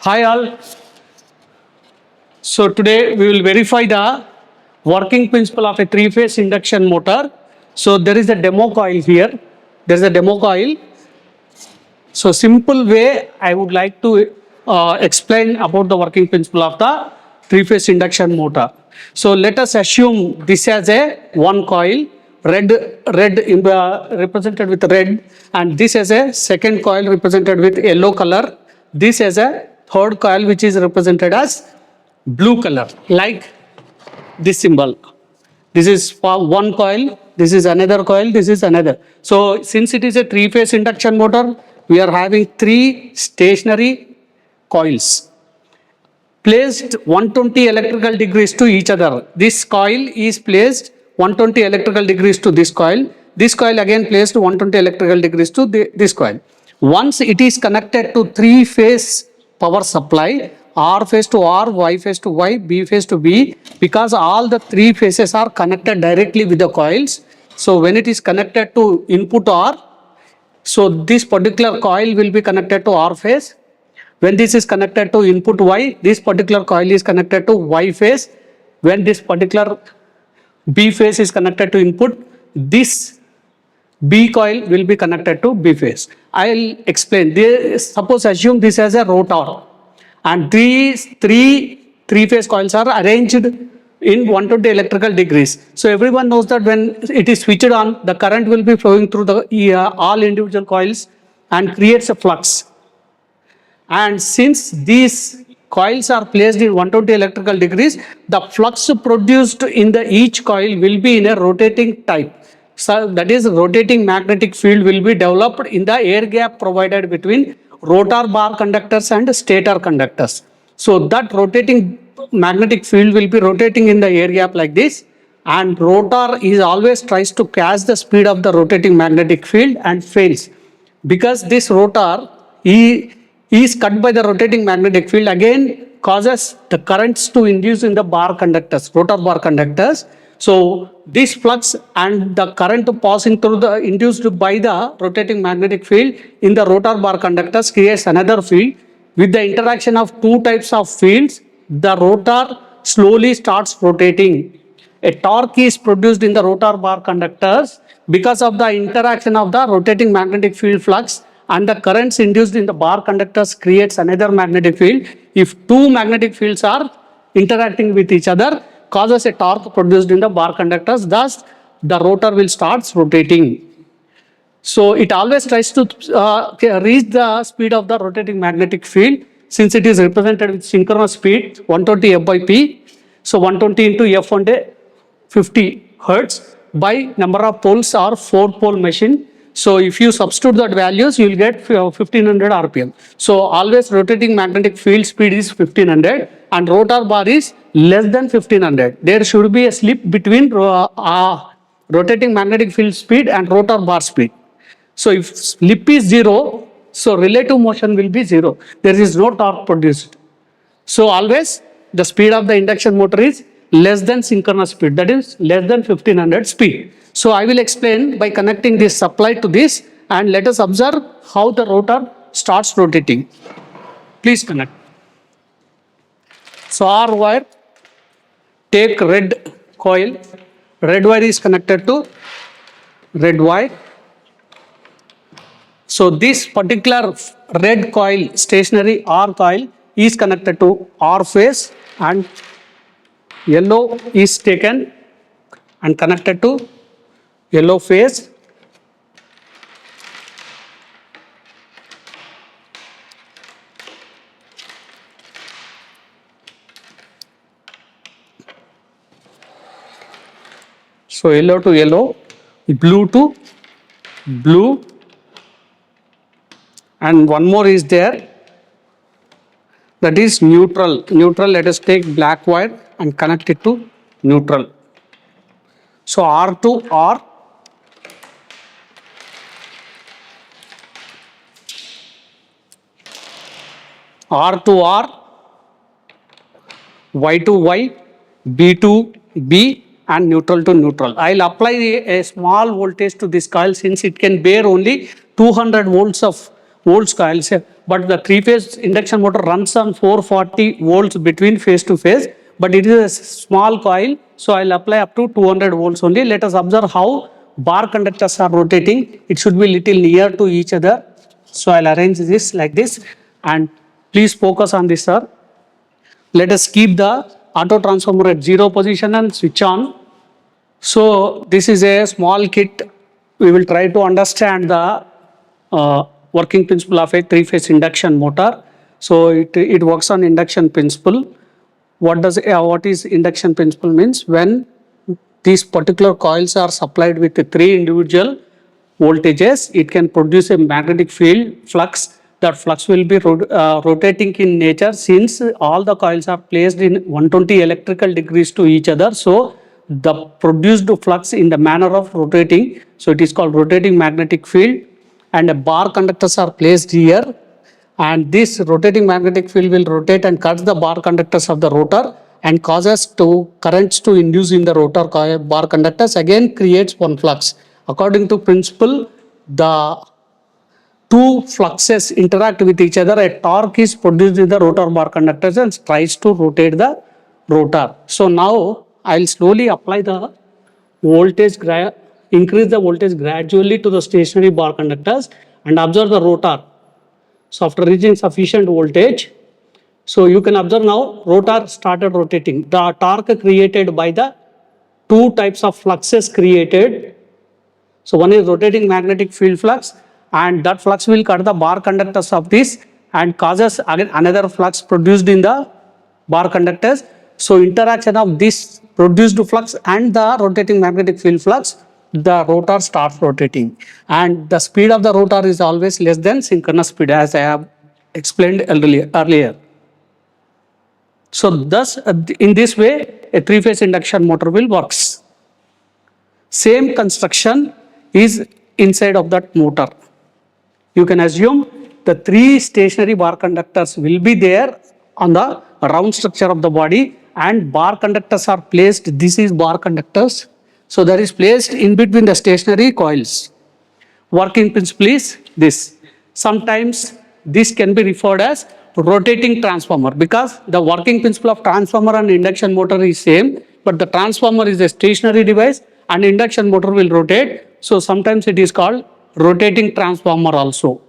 Hi all. So today we will verify the working principle of a three-phase induction motor. So there is a demo coil here. There is a demo coil. So simple way I would like to explain about the working principle of the three-phase induction motor. So let us assume this as a one coil, red represented with red, and this as a second coil represented with yellow color. This as a third coil which is represented as blue color, like this symbol. This is for one coil, this is another coil, this is another. So since it is a three-phase induction motor, we are having three stationary coils placed 120 electrical degrees to each other. This coil is placed 120 electrical degrees to this coil. This coil again placed 120 electrical degrees to this coil. Once it is connected to three-phase power supply, R phase to R, Y phase to Y, B phase to B, because all the three phases are connected directly with the coils. So when it is connected to input R, so this particular coil will be connected to R phase. When this is connected to input Y, this particular coil is connected to Y phase. When this particular B phase is connected to input, this B coil will be connected to B phase. I'll explain. Suppose assume this as a rotor, and these three-phase coils are arranged in 120 electrical degrees. So everyone knows that when it is switched on, the current will be flowing through the all individual coils and creates a flux. And since these coils are placed in 120 electrical degrees, the flux produced in the each coil will be in a rotating type. So that is, rotating magnetic field will be developed in the air gap provided between rotor bar conductors and stator conductors. So that rotating magnetic field will be rotating in the air gap like this, and rotor is always tries to catch the speed of the rotating magnetic field and fails, because this rotor is cut by the rotating magnetic field, again causes the currents to induce in the bar conductors, rotor bar conductors. So this flux and the current passing through the induced by the rotating magnetic field in the rotor bar conductors creates another field. With the interaction of two types of fields, the rotor slowly starts rotating. A torque is produced in the rotor bar conductors because of the interaction of the rotating magnetic field flux, and the currents induced in the bar conductors creates another magnetic field. If two magnetic fields are interacting with each other, causes a torque produced in the bar conductors, thus the rotor will start rotating. So it always tries to reach the speed of the rotating magnetic field, since it is represented with synchronous speed 120 F by P. So 120 into F on a 50 Hertz by number of poles or 4-pole machine. So if you substitute that values, you will get 1500 RPM. So always rotating magnetic field speed is 1500 and rotor bar is less than 1500. There should be a slip between rotating magnetic field speed and rotor bar speed. So if slip is 0, so relative motion will be 0. There is no torque produced. So always the speed of the induction motor is less than synchronous speed, that is less than 1500 speed. So I will explain by connecting this supply to this, and let us observe how the rotor starts rotating. Please connect. So R wire, take red coil, red wire is connected to red wire. So this particular red coil, stationary R coil, is connected to R phase, and yellow is taken and connected to yellow phase. So yellow to yellow, blue to blue, and one more is there, that is neutral. Neutral, let us take black wire and connect it to neutral. So R to R, R to R, Y to Y, B to B, and neutral to neutral. I'll apply a small voltage to this coil, since it can bear only 200 volts of volts coils, but the three-phase induction motor runs on 440 volts between phase to phase, but it is a small coil, so I'll apply up to 200 volts only. Let us observe how bar conductors are rotating. It should be little near to each other. So I'll arrange this like this, and please focus on this, sir. Let us keep the auto transformer at 0 position and switch on. So this is a small kit. We will try to understand the working principle of a three-phase induction motor. So it works on induction principle. What is induction principle means? When these particular coils are supplied with three individual voltages, it can produce a magnetic field flux. That flux will be rotating in nature, since all the coils are placed in 120 electrical degrees to each other. So the produced flux in the manner of rotating, so it is called rotating magnetic field, and a bar conductors are placed here, and this rotating magnetic field will rotate and cut the bar conductors of the rotor and causes currents to induce in the rotor coil bar conductors, again creates one flux. According to principle, the two fluxes interact with each other, a torque is produced in the rotor bar conductors and tries to rotate the rotor. So now I'll slowly apply the voltage, increase the voltage gradually to the stationary bar conductors and observe the rotor. So after reaching sufficient voltage, so you can observe now rotor started rotating. The torque created by the two types of fluxes created. So one is rotating magnetic field flux, and that flux will cut the bar conductors of this and causes again another flux produced in the bar conductors. So interaction of this produced flux and the rotating magnetic field flux, the rotor starts rotating, and the speed of the rotor is always less than synchronous speed, as I have explained earlier. So thus in this way a three-phase induction motor will works. Same construction is inside of that motor. You can assume the three stationary bar conductors will be there on the round structure of the body, and bar conductors are placed. This is bar conductors. So that is placed in between the stationary coils. Working principle is this. Sometimes this can be referred as rotating transformer, because the working principle of transformer and induction motor is same, but the transformer is a stationary device and induction motor will rotate. So sometimes it is called rotating transformer also.